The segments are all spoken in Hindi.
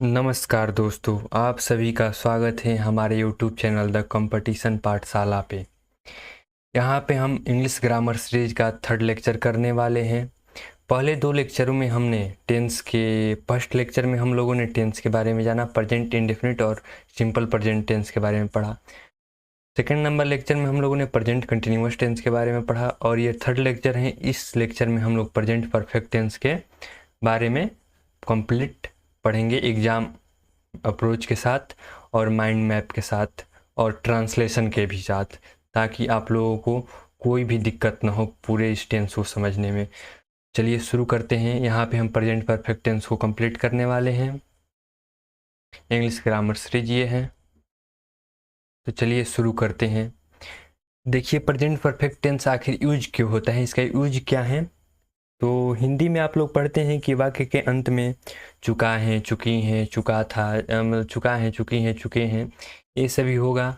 नमस्कार दोस्तों, आप सभी का स्वागत है हमारे YouTube चैनल द कंपटीशन पाठशाला पे। यहाँ पे हम इंग्लिश ग्रामर सीरीज का थर्ड लेक्चर करने वाले हैं। पहले दो लेक्चरों में हमने टेंस के फर्स्ट लेक्चर में हम लोगों ने टेंस के बारे में जाना, प्रेजेंट इंडेफिनिट और सिंपल प्रेजेंट टेंस के बारे में पढ़ा। सेकेंड नंबर लेक्चर में हम लोगों ने प्रेजेंट कंटिन्यूअस टेंस के बारे में पढ़ा और ये थर्ड लेक्चर है। इस लेक्चर में हम लोग प्रेजेंट परफेक्ट टेंस के बारे में कंप्लीट पढ़ेंगे एग्जाम अप्रोच के साथ और माइंड मैप के साथ और ट्रांसलेशन के भी साथ, ताकि आप लोगों को कोई भी दिक्कत ना हो पूरे इस टेंस को समझने में। चलिए शुरू करते हैं। यहाँ पे हम प्रेजेंट परफेक्ट टेंस को कंप्लीट करने वाले हैं। इंग्लिश ग्रामर सीरीज ये है, तो चलिए शुरू करते हैं। देखिए, प्रेजेंट परफेक्ट टेंस आखिर यूज क्यों होता है, इसका यूज क्या है। तो हिंदी में आप लोग पढ़ते हैं कि वाक्य के अंत में चुका है, चुकी हैं, चुका था, मतलब चुका है, चुकी हैं, चुके हैं, ये सभी होगा।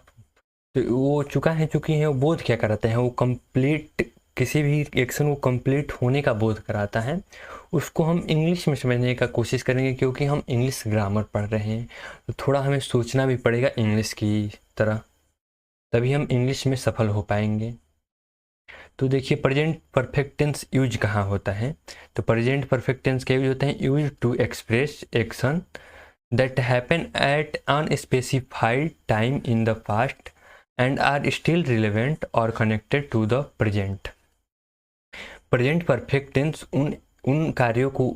तो वो चुका है, चुकी हैं, वो बोध क्या कराते हैं, वो कंप्लीट किसी भी एक्शन को कंप्लीट होने का बोध कराता है। उसको हम इंग्लिश में समझने का कोशिश करेंगे, क्योंकि हम इंग्लिश ग्रामर पढ़ रहे हैं तो थोड़ा हमें सोचना भी पड़ेगा इंग्लिश की तरह, तभी हम इंग्लिश में सफल हो पाएंगे। तो देखिए, प्रेजेंट परफेक्ट टेंस यूज कहाँ होता है। तो प्रेजेंट परफेक्ट टेंस का यूज होता है use to express action that happen at unspecified time in the past and are still relevant और connected to the present. Present perfect tense उन कार्यों को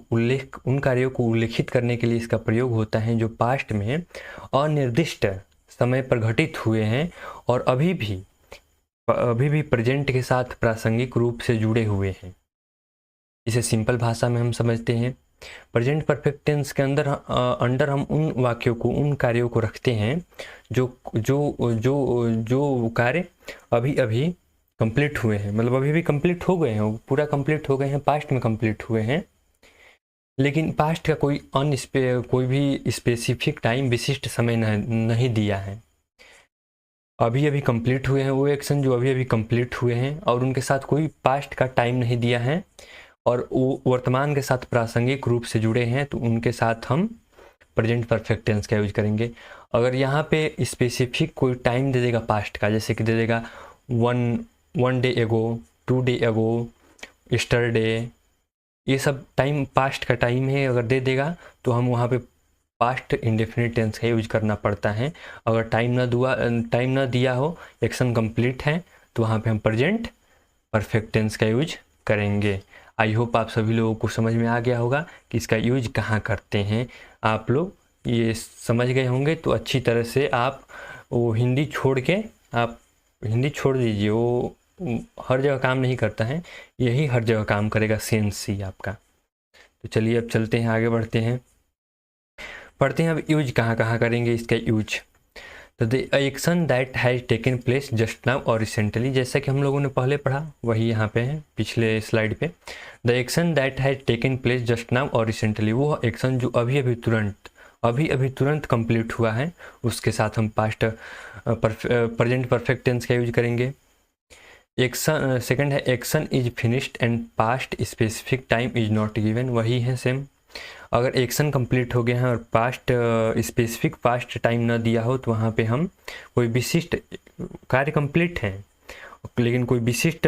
उल्लेखित करने के लिए इसका प्रयोग होता है जो पास्ट में अनिर्दिष्ट समय पर घटित हुए हैं और अभी भी प्रेजेंट के साथ प्रासंगिक रूप से जुड़े हुए हैं। इसे सिंपल भाषा में हम समझते हैं, प्रेजेंट परफेक्ट टेंस के अंडर हम उन वाक्यों को, उन कार्यों को रखते हैं जो जो जो जो कार्य अभी अभी कंप्लीट हुए हैं, मतलब अभी भी कंप्लीट हो गए हैं, पूरा कंप्लीट हो गए हैं, पास्ट में कंप्लीट हुए हैं, लेकिन पास्ट का कोई भी स्पेसिफिक टाइम, विशिष्ट समय नहीं दिया है। अभी अभी कंप्लीट हुए हैं वो एक्शन जो अभी अभी कंप्लीट हुए हैं और उनके साथ कोई पास्ट का टाइम नहीं दिया है और वो वर्तमान के साथ प्रासंगिक रूप से जुड़े हैं, तो उनके साथ हम प्रेजेंट परफेक्ट टेंस का यूज करेंगे। अगर यहाँ पे स्पेसिफिक कोई टाइम दे देगा पास्ट का, जैसे कि दे देगा वन डे एगो, 2 डे एगो, यस्टरडे, ये सब टाइम पास्ट का टाइम है, अगर दे देगा तो हम वहाँ पे पास्ट इंडेफिनिट टेंस का यूज करना पड़ता है। अगर टाइम ना दिया हो, एक्शन कंप्लीट है, तो वहाँ पे हम प्रेजेंट परफेक्ट टेंस का यूज करेंगे। आई होप आप सभी लोगों को समझ में आ गया होगा कि इसका यूज कहाँ करते हैं। आप लोग ये समझ गए होंगे तो अच्छी तरह से आप वो हिंदी छोड़ के, आप हिंदी छोड़ दीजिए, वो हर जगह काम नहीं करता है, यही हर जगह काम करेगा, सेंस आपका। तो चलिए अब चलते हैं, आगे बढ़ते हैं, पढ़ते हैं अब यूज कहाँ कहाँ करेंगे इसका यूज। तो the action that has taken place just now और रिसेंटली, जैसा कि हम लोगों ने पहले पढ़ा वही यहाँ पे है पिछले स्लाइड पे। The action that has taken place just now और रिसेंटली, वो एक्शन जो अभी अभी तुरंत कंप्लीट हुआ है, उसके साथ हम पास्ट प्रेजेंट परफेक्ट टेंस का यूज करेंगे। एक्शन सेकंड है action is finished and past specific time is not given, वही है सेम। अगर एक्शन कंप्लीट हो गया है और पास्ट स्पेसिफिक पास्ट टाइम ना दिया हो, तो वहाँ पे हम कोई विशिष्ट कार्य कंप्लीट है लेकिन कोई विशिष्ट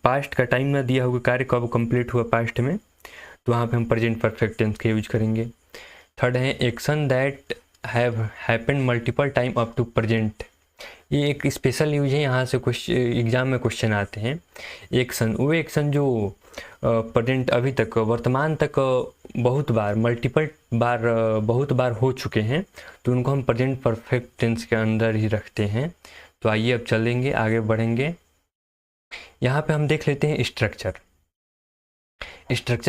पास्ट का टाइम ना दिया होगा, कार्य कब कंप्लीट हुआ पास्ट में, तो वहाँ पे हम प्रेजेंट परफेक्ट टेंस का यूज करेंगे। थर्ड है action that have happened multiple time up to present, ये एक स्पेशल यूज है, यहाँ से कुछ एग्जाम में क्वेश्चन आते हैं। वो एक्शन जो प्रेजेंट अभी तक, वर्तमान तक बहुत बार हो चुके हैं, तो उनको हम प्रेजेंट परफेक्ट टेंस के अंदर ही रखते हैं। तो आइए अब चलेंगे, आगे बढ़ेंगे। यहाँ पे हम देख लेते हैं स्ट्रक्चर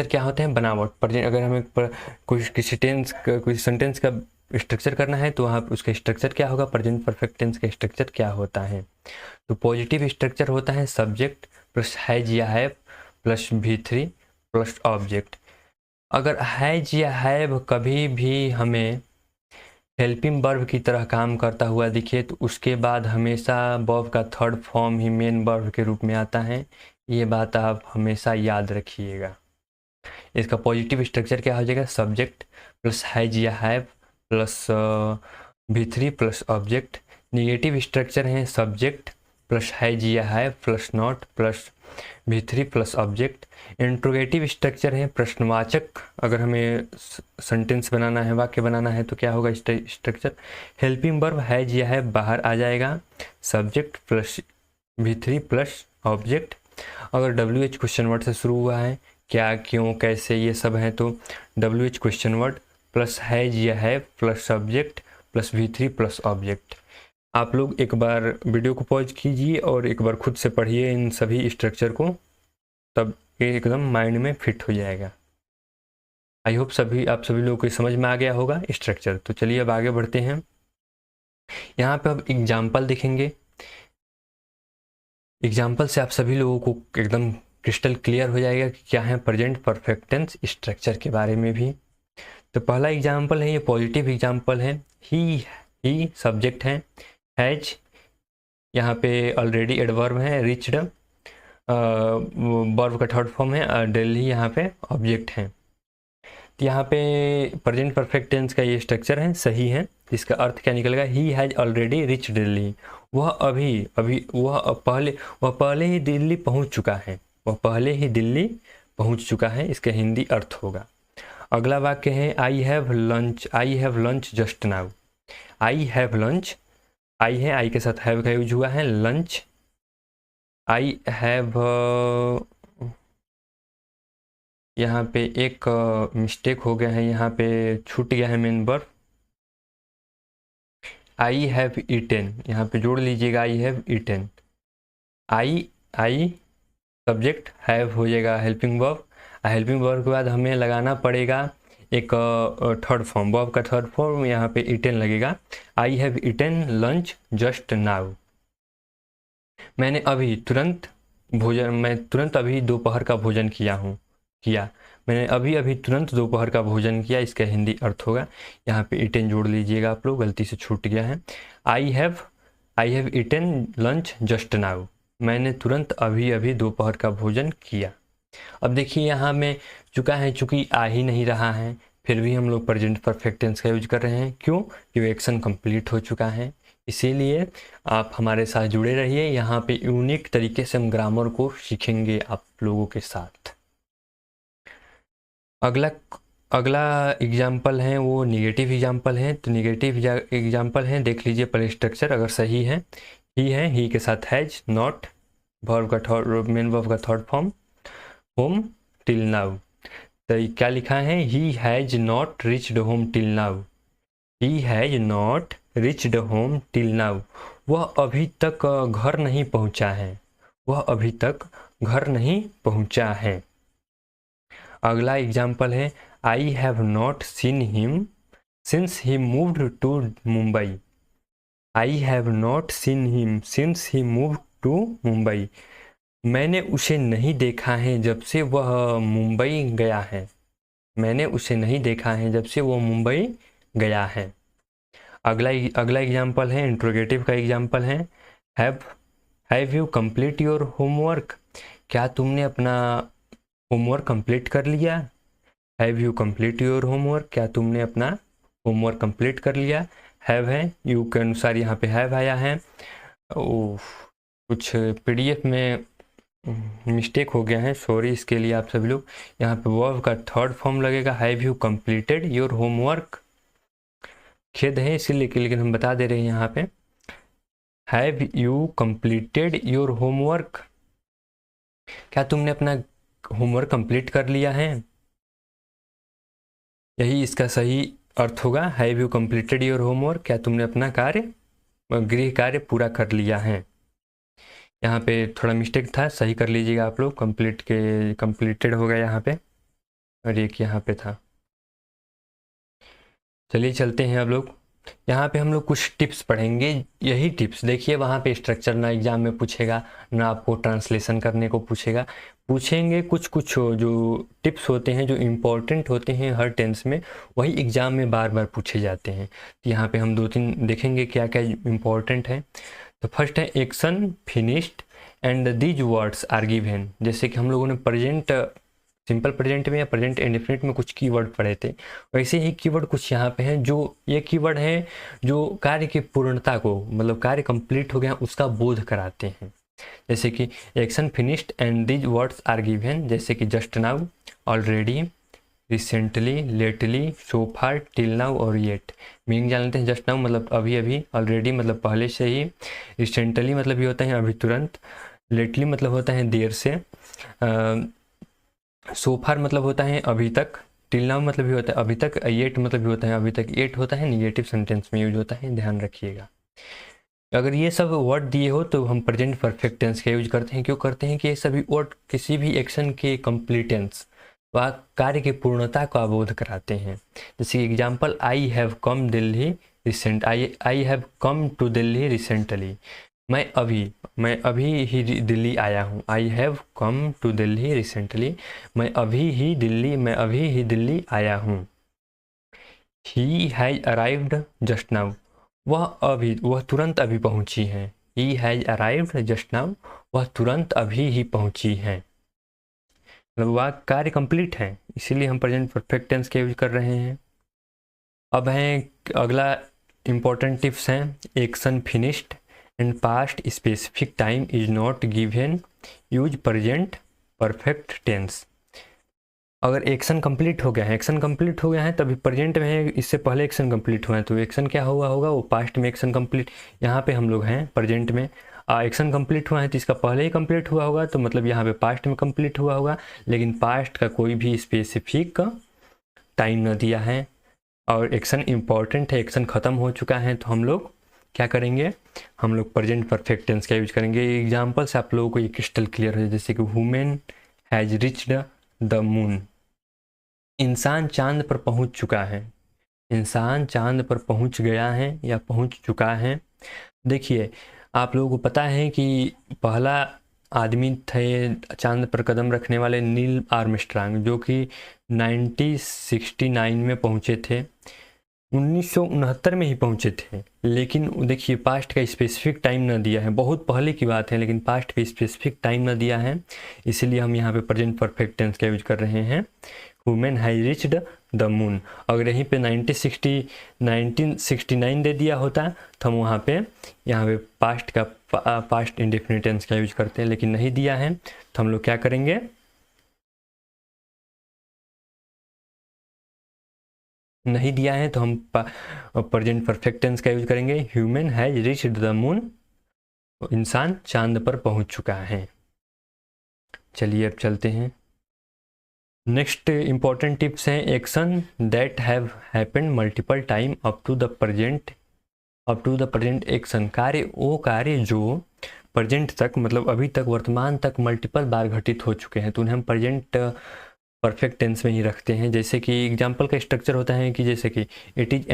क्या होते हैं, बनावट। प्रेजेंट अगर हमें कोई सेंटेंस का स्ट्रक्चर करना है, तो वहाँ उसका स्ट्रक्चर क्या होगा, प्रेजेंट परफेक्ट टेंस का स्ट्रक्चर क्या होता है। तो पॉजिटिव स्ट्रक्चर होता है सब्जेक्ट प्लस हैज या have plus V3 plus object. अगर हैज या हैव कभी भी हमें हेल्पिंग वर्ब की तरह काम करता हुआ दिखे, तो उसके बाद हमेशा वर्ब का थर्ड फॉर्म ही मेन वर्ब के रूप में आता है। ये बात आप हमेशा याद रखिएगा। इसका पॉजिटिव स्ट्रक्चर क्या हो जाएगा, सब्जेक्ट प्लस हैज या have plus V3 plus object. Negative structure है सब्जेक्ट प्लस हैज या have plus not plus V3 plus object. Interrogative structure है प्रश्नवाचक, अगर हमें सेंटेंस बनाना है, वाक्य बनाना है तो क्या होगा स्ट्रक्चर, हेल्पिंग वर्ब हैज या हैव बाहर आ जाएगा, subject plus V3 plus object. अगर WH क्वेश्चन वर्ड से शुरू हुआ है, क्या क्यों कैसे ये सब हैं, तो WH question word plus has या have plus subject plus V3 plus object. आप लोग एक बार वीडियो को पॉज कीजिए और एक बार खुद से पढ़िए इन सभी स्ट्रक्चर को, तब ये एकदम माइंड में फिट हो जाएगा। आई होप आप सभी लोगों को समझ में आ गया होगा स्ट्रक्चर। तो चलिए अब आगे बढ़ते हैं। यहाँ पे अब एग्जाम्पल देखेंगे। एग्जाम्पल से आप सभी लोगों को एकदम क्रिस्टल क्लियर हो जाएगा कि क्या है प्रेजेंट परफेक्ट टेंस स्ट्रक्चर के बारे में भी। तो पहला एग्जाम्पल है, ये पॉजिटिव एग्जाम्पल है। ही सब्जेक्ट है, हैज यहाँ पे ऑलरेडी एडवर्ब है, रिच्ड वर्ब का थर्ड फॉर्म है, दिल्ली यहाँ पे ऑब्जेक्ट है। तो यहाँ पे प्रेजेंट परफेक्ट टेंस का ये स्ट्रक्चर है, सही है। इसका अर्थ क्या निकलेगा, ही हैज ऑलरेडी रिच दिल्ली, वह पहले ही दिल्ली पहुँच चुका है, वह पहले ही दिल्ली पहुँच चुका है, इसका हिंदी अर्थ होगा। अगला वाक्य है I have lunch just now. I have lunch, I है, आई के साथ हैव का यूज हुआ है, लंच। आई हैव, यहाँ पे एक मिस्टेक हो गया है, यहाँ पे छूट गया है main verb. I have eaten, यहाँ पे जोड़ लीजिएगा I have eaten. I subject, have हो जाएगा हेल्पिंग वर्ब। हेल्पिंग वर्ब के बाद हमें लगाना पड़ेगा एक थर्ड फॉर्म, वर्ब का थर्ड फॉर्म, यहाँ पे ईटेन लगेगा। I have eaten lunch just now. मैं तुरंत अभी दोपहर का भोजन मैंने अभी तुरंत दोपहर का भोजन किया, इसका हिंदी अर्थ होगा। यहाँ पे ईटेन जोड़ लीजिएगा आप लोग, गलती से छूट गया है। I have eaten lunch just now, मैंने तुरंत अभी दोपहर का भोजन किया। अब देखिए यहाँ में चूंकि आ ही नहीं रहा है, फिर भी हम लोग प्रेजेंट परफेक्ट टेंस का यूज कर रहे हैं। क्यों? क्योंकि एक्शन कंप्लीट हो चुका है। इसीलिए आप हमारे साथ जुड़े रहिए, यहाँ पे यूनिक तरीके से हम ग्रामर को सीखेंगे आप लोगों के साथ। अगला एग्जाम्पल है वो निगेटिव एग्जाम्पल है। तो निगेटिव एग्जाम्पल है, देख लीजिए पहले स्ट्रक्चर। अगर सही है, ही के साथ हैज, नॉट वर्ब का थर्ड, मेन वर्ब का third form, home till now. तो क्या लिखा है, he has not reached home till now. He has not reached home till now, वह अभी तक घर नहीं पहुंचा है, वह अभी तक घर नहीं पहुंचा है। अगला एग्जाम्पल है I have not seen him since he moved to Mumbai. I have not seen him since he moved to Mumbai, मैंने उसे नहीं देखा है जब से वह मुंबई गया है। मैंने उसे नहीं देखा है जब से वो मुंबई गया है। अगला एग्जाम्पल है, इंट्रोगेटिव का एग्जाम्पल है, have you complete your homework, क्या तुमने अपना होमवर्क कंप्लीट कर लिया। Have you complete your homework, क्या तुमने अपना होमवर्क कंप्लीट कर लिया। हैव है, यू के अनुसार यहाँ पे हैव आया है। कुछ PDF में मिस्टेक हो गया है, सॉरी इसके लिए आप सभी लोग। यहाँ पे वर्ब का थर्ड फॉर्म लगेगा, have you completed your homework. खेद है इसीलिए, लेकिन हम बता दे रहे हैं यहाँ पे, have you completed your homework, क्या तुमने अपना होमवर्क कंप्लीट कर लिया है। यही इसका सही अर्थ होगा, have you completed your homework, क्या तुमने अपना गृह कार्य पूरा कर लिया है। यहाँ पे थोड़ा मिस्टेक था, सही कर लीजिएगा आप लोग। कंप्लीटेड हो गया यहाँ पे, और एक यहाँ पे था। चलिए चलते हैं अब लोग। यहाँ पे हम लोग कुछ टिप्स पढ़ेंगे। यही टिप्स देखिए, वहाँ पे स्ट्रक्चर ना एग्जाम में पूछेगा, ना आपको ट्रांसलेशन करने को पूछेंगे कुछ जो टिप्स होते हैं, जो इम्पोर्टेंट होते हैं हर टेंस में, वही एग्जाम में बार बार पूछे जाते हैं। तो यहाँ पे हम 2-3 देखेंगे क्या क्या इम्पोर्टेंट है। तो फर्स्ट है action finished and these words are given. जैसे कि हम लोगों ने प्रेजेंट सिंपल प्रेजेंट में या प्रेजेंट इंडेफिनिट में कुछ कीवर्ड पढ़े थे, वैसे ही कीवर्ड कुछ यहाँ पे हैं जो ये कीवर्ड हैं जो कार्य की पूर्णता को, मतलब कार्य कंप्लीट हो गया उसका बोध कराते हैं। जैसे कि action finished and these words are given, जैसे कि just now, already, recently, lately, so far, till now और येट। मीनिंग जान लेते हैं। जस्ट नाउ मतलब अभी अभी, ऑलरेडी मतलब पहले से ही, रिसेंटली मतलब ये होता है अभी तुरंत, लेटली मतलब होता है देर से, सो फार मतलब होता है अभी तक, टिल नाउ मतलब भी होता है अभी तक, येट मतलब भी होता है अभी तक। येट होता है निगेटिव सेंटेंस में यूज होता है, ध्यान रखिएगा। अगर ये सब वर्ड दिए हो तो हम प्रेजेंट परफेक्ट टेंस का यूज करते हैं। क्यों करते हैं कि ये सभी वर्ड किसी भी एक्शन के कंप्लीटेंस व कार्य की पूर्णता को अवबोध कराते हैं। जैसे example, I have come Delhi recent, I have come to Delhi recently, मैं अभी ही दिल्ली आया हूँ। I have come to Delhi recently, मैं अभी ही दिल्ली आया हूँ। He has arrived just now, वह तुरंत अभी पहुंची हैं। He has arrived just now, वह तुरंत अभी ही पहुंची हैं। मतलब वह कार्य कंप्लीट है, इसीलिए हम प्रेजेंट परफेक्ट टेंस का यूज कर रहे हैं। अब हैं अगला इम्पोर्टेंट टिप्स हैं, action finished and past specific time is not given, use present perfect tense. अगर एक्शन कंप्लीट हो गया है तभी प्रेजेंट में है, इससे पहले एक्शन कंप्लीट हुआ है तो एक्शन क्या हुआ होगा, वो पास्ट में एक्शन कंप्लीट। यहाँ पे हम लोग हैं प्रेजेंट में, एक्शन कंप्लीट हुआ है तो इसका पहले ही कंप्लीट हुआ होगा, तो मतलब यहाँ पे पास्ट में कंप्लीट हुआ होगा। लेकिन पास्ट का कोई भी स्पेसिफिक टाइम न दिया है और एक्शन इम्पॉर्टेंट है, एक्शन ख़त्म हो चुका है, तो हम लोग क्या करेंगे, हम लोग प्रेजेंट परफेक्ट टेंस का यूज करेंगे। एग्जाम्पल से आप लोगों को ये क्रिस्टल क्लियर हो जाए, जैसे कि women has reached the moon, इंसान चांद पर पहुंच चुका है, इंसान चांद पर पहुंच गया है या पहुंच चुका है। देखिए आप लोगों को पता है कि पहला आदमी थे चांद पर कदम रखने वाले नील आर्मस्ट्रांग, जो कि 1969 में पहुंचे थे, 1969 में ही पहुंचे थे। लेकिन देखिए पास्ट का स्पेसिफिक टाइम न दिया है, बहुत पहले की बात है, लेकिन पास्ट का स्पेसिफिक टाइम न दिया है, इसलिए हम यहाँ पे प्रेजेंट परफेक्ट टेंस का यूज कर रहे हैं। Women has reached the moon, अगर यहीं पे 1969 दे दिया होता तो हम यहाँ पे पास्ट इंडेफिनिट टेंस का यूज करते हैं, लेकिन नहीं दिया है तो हम लोग क्या करेंगे, नहीं दिया है तो हम प्रेजेंट परफेक्ट टेंस का यूज करेंगे। Human has reached the moon, इंसान चांद पर पहुंच चुका है। चलिए अब चलते हैं। नेक्स्ट इंपॉर्टेंट टिप्स हैं, action that have happened multiple time up to the present action, वो कार्य जो प्रेजेंट तक मतलब अभी तक वर्तमान तक मल्टीपल बार घटित हो चुके हैं, तो उन्हें हम प्रेजेंट परफेक्ट टेंस में ही रखते हैं। जैसे कि एग्जाम्पल का स्ट्रक्चर होता है कि जैसे कि इट इज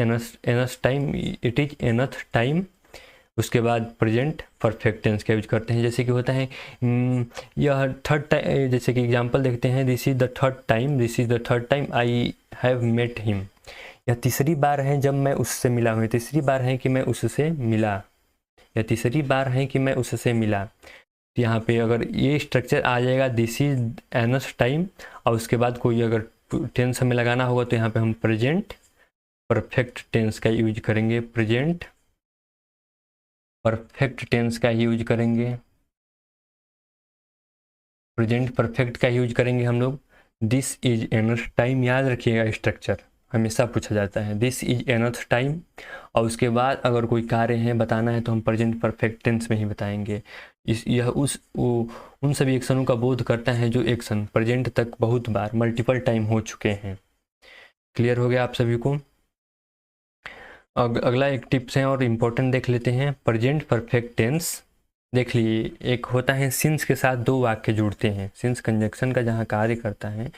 एनथ टाइम, उसके बाद प्रेजेंट परफेक्ट टेंस का यूज करते हैं। जैसे कि होता है यह थर्ड टाइम, जैसे कि एग्जांपल देखते हैं, this is the third time I have met him, यह तीसरी बार है जब मैं उससे मिला हूँ, तीसरी बार है कि मैं उससे मिला, या तीसरी बार है कि मैं उससे मिला। तो यहाँ पे अगर ये स्ट्रक्चर आ जाएगा दिस इज एनथ टाइम, और उसके बाद कोई अगर टेंस हमें लगाना होगा तो यहाँ पे हम प्रेजेंट परफेक्ट टेंस का यूज करेंगे, प्रेजेंट परफेक्ट टेंस का यूज करेंगे, प्रेजेंट परफेक्ट का यूज करेंगे हम लोग। दिस इज एनथ टाइम, याद रखिएगा स्ट्रक्चर हमेशा पूछा जाता है, दिस इज एनथ टाइम, और उसके बाद अगर कोई कार्य है बताना है तो हम प्रेजेंट परफेक्ट टेंस में ही बताएंगे। उन सभी एक्शनों का बोध करता है जो एक्शन प्रेजेंट तक बहुत बार मल्टीपल टाइम हो चुके हैं। क्लियर हो गया आप सभी को। अगला एक टिप्स है और इम्पोर्टेंट देख लेते हैं, प्रेजेंट परफेक्ट टेंस। देख लिए एक होता है सिंस के साथ दो वाक्य जुड़ते हैं, सिंस कंजक्शन का जहाँ कार्य करता है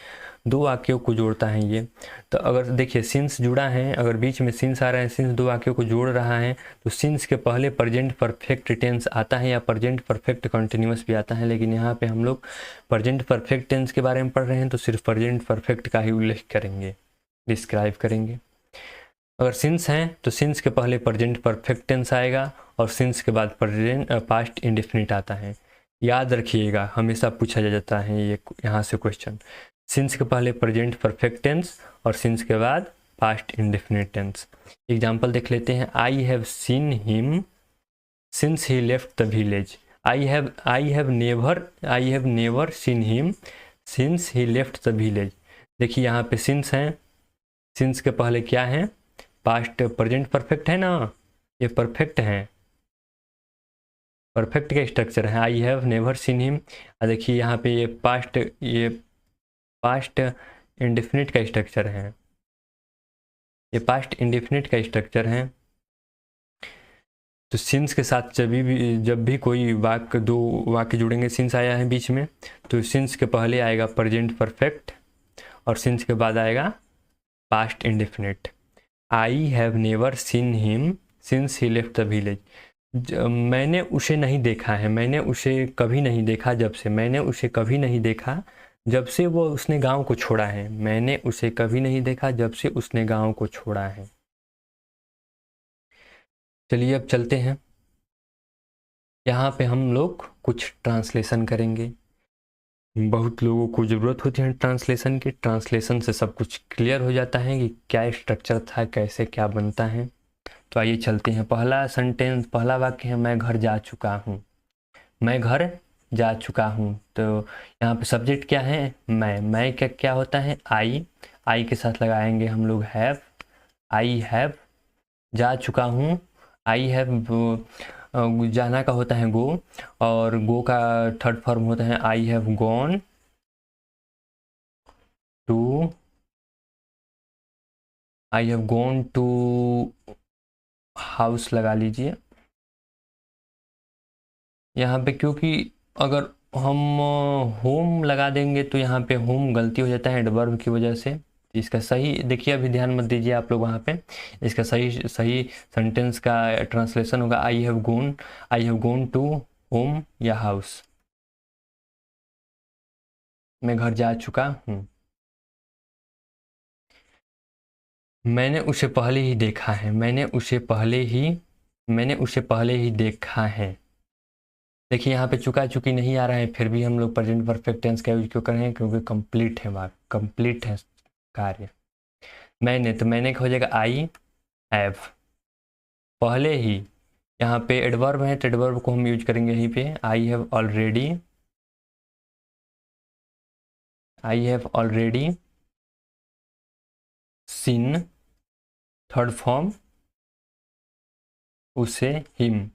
दो वाक्यों को जोड़ता है ये। तो अगर देखिए सिंस जुड़ा है, अगर बीच में सिंस आ रहा है, सिंस दो वाक्यों को जोड़ रहा है, तो सिंस के पहले प्रेजेंट परफेक्ट टेंस आता है या प्रेजेंट परफेक्ट कंटिन्यूअस भी आता है। लेकिन यहाँ पे हम लोग प्रेजेंट परफेक्ट टेंस के बारे में पढ़ रहे हैं तो सिर्फ प्रेजेंट परफेक्ट का ही उल्लेख करेंगे, डिस्क्राइब करेंगे। अगर सिंस है तो सिंस के पहले प्रेजेंट परफेक्ट टेंस आएगा और सिंस के बाद प्रेजेंट पास्ट इंडेफिनिट आता है। याद रखिएगा हमेशा पूछा जाता है ये यहाँ से क्वेश्चन। सिंस के पहले प्रेजेंट परफेक्ट टेंस और सिंस के बाद पास्ट इंडेफिनिट टेंस। एग्जाम्पल देख लेते हैं। I have seen him since he left the village. I have never seen him since he left the village. देखिए यहाँ पे सिंस है, सिंस के पहले क्या है, पास्ट प्रेजेंट परफेक्ट है ना, ये परफेक्ट है, परफेक्ट का स्ट्रक्चर है। I have never seen him. देखिए यहाँ पे ये पास्ट इंडेफिनिट का स्ट्रक्चर है, ये पास्ट इंडेफिनिट का स्ट्रक्चर है। तो सिंस के साथ जब भी कोई वाक्य, दो वाक्य जुड़ेंगे, सिंस आया है बीच में, तो सिंस के पहले आएगा प्रेजेंट परफेक्ट और सिंस के बाद आएगा past indefinite. I have never seen him since he left the village. मैंने उसे नहीं देखा है, मैंने उसे कभी नहीं देखा जब से, मैंने उसे कभी नहीं देखा जब से वो उसने गांव को छोड़ा है, मैंने उसे कभी नहीं देखा जब से उसने गांव को छोड़ा है। चलिए अब चलते हैं, यहाँ पे हम लोग कुछ ट्रांसलेशन करेंगे। बहुत लोगों को ज़रूरत होती है ट्रांसलेशन की, ट्रांसलेशन से सब कुछ क्लियर हो जाता है कि क्या स्ट्रक्चर था, कैसे क्या बनता है। तो आइए चलते हैं। पहला सेंटेंस, पहला वाक्य है मैं घर जा चुका हूँ, मैं घर जा चुका हूँ। तो यहाँ पे सब्जेक्ट क्या है, मैं क्या क्या होता है, आई के साथ लगाएंगे हम लोग हैव, आई हैव। जा चुका हूँ, आई हैव जाना का होता है गो, और गो का थर्ड फॉर्म होता है I have gone to, I have gone to house लगा लीजिए यहाँ पे, क्योंकि अगर हम होम लगा देंगे तो यहाँ पे होम गलती हो जाता है एडवर्ब की वजह से। इसका सही देखिए, अभी ध्यान मत दीजिए आप लोग वहाँ पे, इसका सही सेंटेंस का ट्रांसलेशन होगा I have gone to home या हाउस। मैं घर जा चुका हूँ। मैंने उसे पहले ही देखा है, मैंने उसे पहले ही देखा है। देखिए यहाँ पे चुका चुकी नहीं आ रहा है, फिर भी हम लोग प्रेजेंट परफेक्ट टेंस का यूज क्यों कर रहे हैं, क्योंकि कंप्लीट है वाक्य, कंप्लीट है कार्य। मैंने, तो मैंने हो जाएगा आई हैव, पहले ही, यहाँ पे एडवर्ब है तो एडवर्ब को हम यूज करेंगे यहीं पे, I have already seen, third form उसे, him.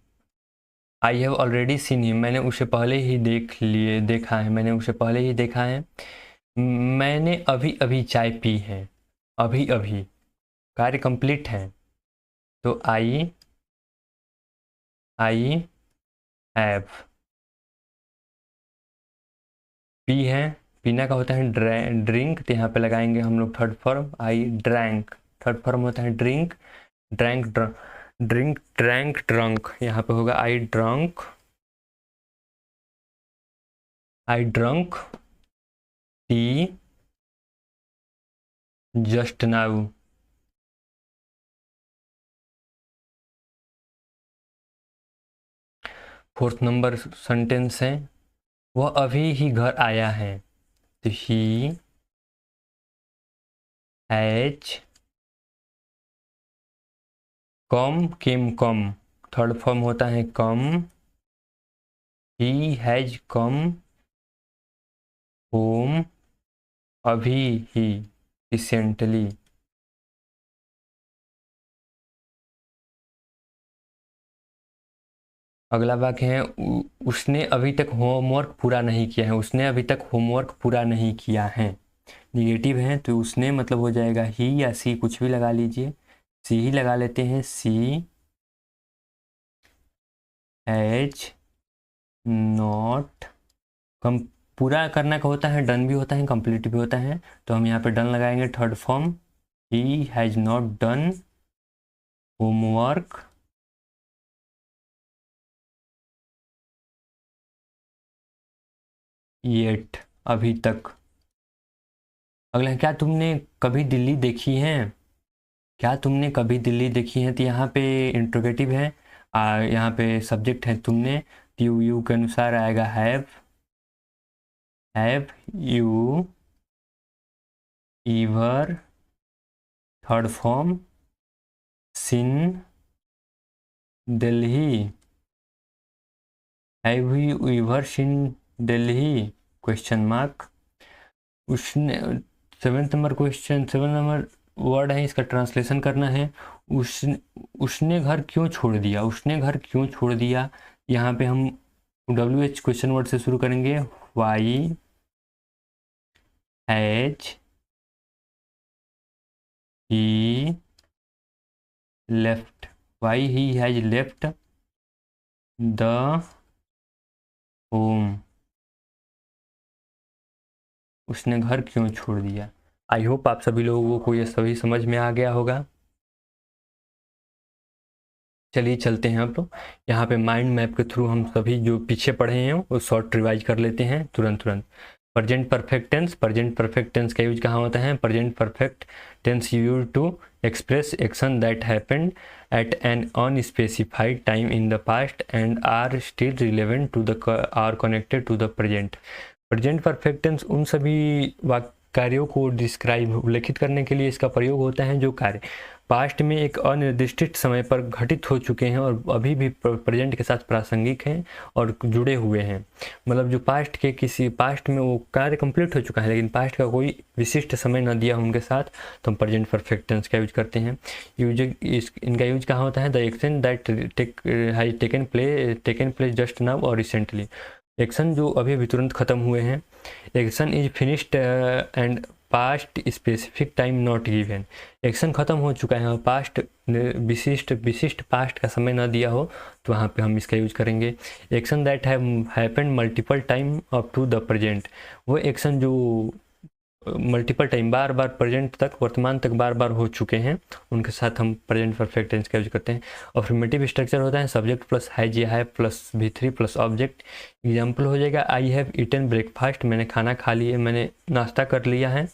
I have already seen him, मैंने उसे पहले ही देखा है, मैंने उसे पहले ही देखा है। मैंने अभी अभी चाय पी है, अभी अभी, कार्य कंप्लीट है। तो आई हैव, पी है, पीना का होता है ड्रिंक, तो यहाँ पे लगाएंगे हम लोग third form I drank, third form होता है ड्रिंक, ड्रंक, यहाँ पे होगा I drunk tea just now. Fourth number sentence है, वह अभी ही घर आया है, तो he has come, third form होता है कम, ही हैज कम होम अभी ही, रिसेंटली। अगला वाक्य है उसने अभी तक होमवर्क पूरा नहीं किया है, उसने अभी तक होमवर्क पूरा नहीं किया है। निगेटिव है तो उसने मतलब हो जाएगा ही या सी, कुछ भी लगा लीजिए, सी ही लगा लेते हैं, सी हैज नॉट कम। पूरा करना का होता है, डन भी होता है, कंप्लीट भी होता है, तो हम यहाँ पे डन लगाएंगे third form, he has not done homework yet, अभी तक। अगला, क्या तुमने कभी दिल्ली देखी है, क्या तुमने कभी दिल्ली देखी है, तो यहाँ पे इंट्रोगेटिव है, यहाँ पे सब्जेक्ट है तुमने, यू के अनुसार आएगा have you ever, third form seen Delhi, have you ever seen Delhi, question mark. उसने 7 नंबर क्वेश्चन, 7 नंबर वर्ड है, इसका ट्रांसलेशन करना है। उसने घर क्यों छोड़ दिया, उसने घर क्यों छोड़ दिया। यहाँ पे हम WH क्वेश्चन वर्ड से शुरू करेंगे। Why has he left, why he has left the home, उसने घर क्यों छोड़ दिया। आई होप आप सभी लोगों को ये सभी समझ में आ गया होगा। चलिए चलते हैं अब। यहाँ पे माइंड मैप के थ्रू हम सभी जो पीछे पढ़े हैं वो शॉर्ट रिवाइज कर लेते हैं तुरंत। Present perfect tense, present perfect tense का यूज कहाँ होता है। Present perfect tense use to express action that happened at an unspecified time in the past and are still relevant to the are connected to the present. Present perfect tense उन सभी कार्यों को डिस्क्राइब उल्लेखित करने के लिए इसका प्रयोग होता है जो कार्य पास्ट में एक अनिर्दिष्ट समय पर घटित हो चुके हैं और अभी भी प्रेजेंट के साथ प्रासंगिक हैं और जुड़े हुए हैं। मतलब जो पास्ट में वो कार्य कंप्लीट हो चुका है लेकिन पास्ट का कोई विशिष्ट समय न दिया उनके साथ, तो हम प्रेजेंट परफेक्ट टेंस का यूज करते हैं। इनका यूज कहाँ होता है। The action that has taken place just now और रिसेंटली, एक्शन जो अभी अभी तुरंत खत्म हुए हैं। Action is finished and past specific time not given, action खत्म हो चुका है और पास्ट विशिष्ट पास्ट का समय ना दिया हो तो वहाँ पे हम इसका यूज करेंगे। Action that have happened multiple time up to the present, वो एक्शन जो मल्टीपल टाइम बार बार प्रेजेंट तक वर्तमान तक बार बार हो चुके हैं उनके साथ हम प्रेजेंट परफेक्ट टेंस का यूज करते हैं। अफर्मेटिव स्ट्रक्चर होता है सब्जेक्ट प्लस हैज या है plus V3 plus object. Example हो जाएगा आई हैव ईटन ब्रेकफास्ट, मैंने खाना खा लिया, मैंने नाश्ता कर लिया है।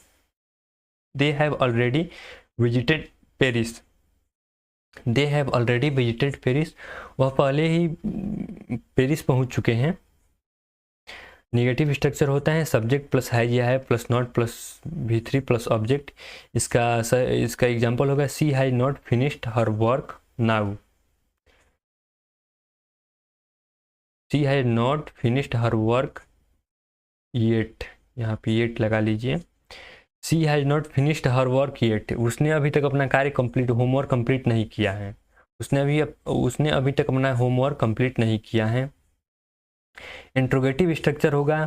They have already visited Paris, they have already visited Paris, वह पहले ही पेरिस पहुंच चुके हैं। नेगेटिव स्ट्रक्चर होता है सब्जेक्ट प्लस हैज या है plus not plus V3 plus object. इसका एग्जांपल होगा she has not finished her work now, she has not finished her work yet, यहाँ पे येट लगा लीजिए। She has not finished her work yet, उसने अभी तक अपना कार्य कंप्लीट होमवर्क कंप्लीट नहीं किया है, उसने अभी तक अपना होमवर्क कंप्लीट नहीं किया है। इंट्रोगेटिव स्ट्रक्चर होगा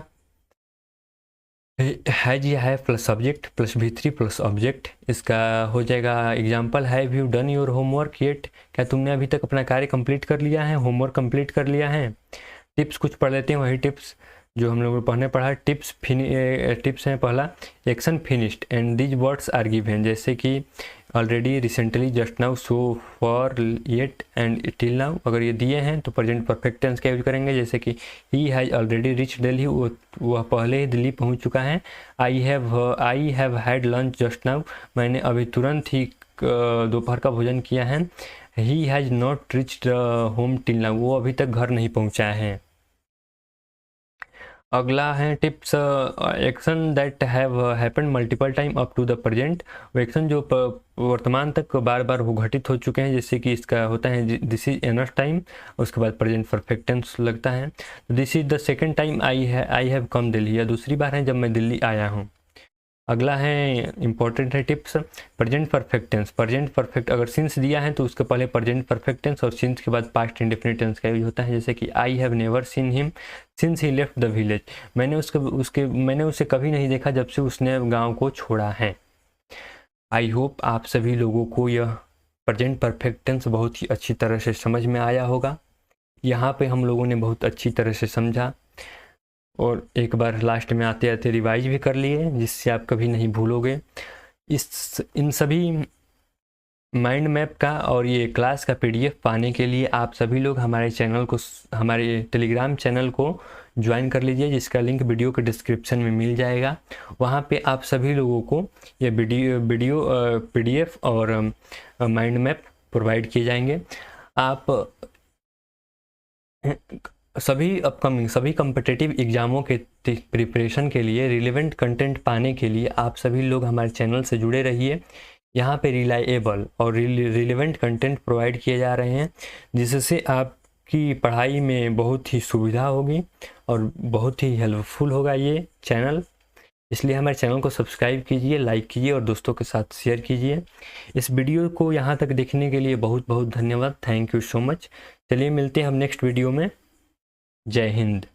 हैज या है plus subject plus V3 plus object. इसका हो जाएगा example have you done your homework yet, क्या तुमने अभी तक अपना कार्य कंप्लीट कर लिया है, होमवर्क कंप्लीट कर लिया है। टिप्स कुछ पढ़ लेते हैं, वही टिप्स जो हम लोग पढ़ने पढ़ा। टिप्स हैं पहला action finished and these words are given, जैसे कि already, recently, just now, so, for, yet and till now, अगर ये दिए हैं तो प्रेजेंट परफेक्ट टेंस का यूज करेंगे। जैसे कि he has already reach Delhi, वह पहले ही दिल्ली पहुंच चुका है। I have had lunch just now, मैंने अभी तुरंत ही दोपहर का भोजन किया है। He has not reached home till now, वो अभी तक घर नहीं पहुंचा है। अगला है tips action that have happened multiple time up to the present, वो एक्शन जो वर्तमान तक बार बार वो घटित हो चुके हैं, जैसे कि इसका होता है दिस इज एनफ टाइम, उसके बाद प्रेजेंट परफेक्ट टेंस लगता है। This is the second time I have come Delhi, या दूसरी बार है जब मैं दिल्ली आया हूँ। अगला है इंपॉर्टेंट है tips present perfect tense, present perfect अगर सिंस दिया है तो उसके पहले प्रेजेंट परफेक्ट टेंस और सिंस के बाद पास्ट इंडेफिनिट टेंस का यूज होता है। जैसे कि I have never seen him since he left the village, मैंने उसे कभी नहीं देखा जब से उसने गांव को छोड़ा है। आई होप आप सभी लोगों को यह प्रेजेंट परफेक्ट टेंस बहुत ही अच्छी तरह से समझ में आया होगा। यहाँ पे हम लोगों ने बहुत अच्छी तरह से समझा और एक बार लास्ट में आते आते रिवाइज भी कर लिए, जिससे आप कभी नहीं भूलोगे। इन सभी माइंड मैप का और ये क्लास का PDF पाने के लिए आप सभी लोग हमारे टेलीग्राम चैनल को ज्वाइन कर लीजिए, जिसका लिंक वीडियो के डिस्क्रिप्शन में मिल जाएगा। वहाँ पे आप सभी लोगों को ये वीडियो PDF और माइंड मैप प्रोवाइड किए जाएंगे। आप सभी अपकमिंग सभी कम्पिटिटिव एग्ज़ामों के प्रिपरेशन के लिए रिलेवेंट कंटेंट पाने के लिए आप सभी लोग हमारे चैनल से जुड़े रहिए। यहाँ पे रिलायबल और रिलेवेंट कंटेंट प्रोवाइड किए जा रहे हैं, जिससे आपकी पढ़ाई में बहुत ही सुविधा होगी और बहुत ही हेल्पफुल होगा ये चैनल। इसलिए हमारे चैनल को सब्सक्राइब कीजिए, लाइक कीजिए और दोस्तों के साथ शेयर कीजिए। इस वीडियो को यहाँ तक देखने के लिए बहुत बहुत धन्यवाद। Thank you so much. चलिए मिलते हैं हम नेक्स्ट वीडियो में। जय हिंद।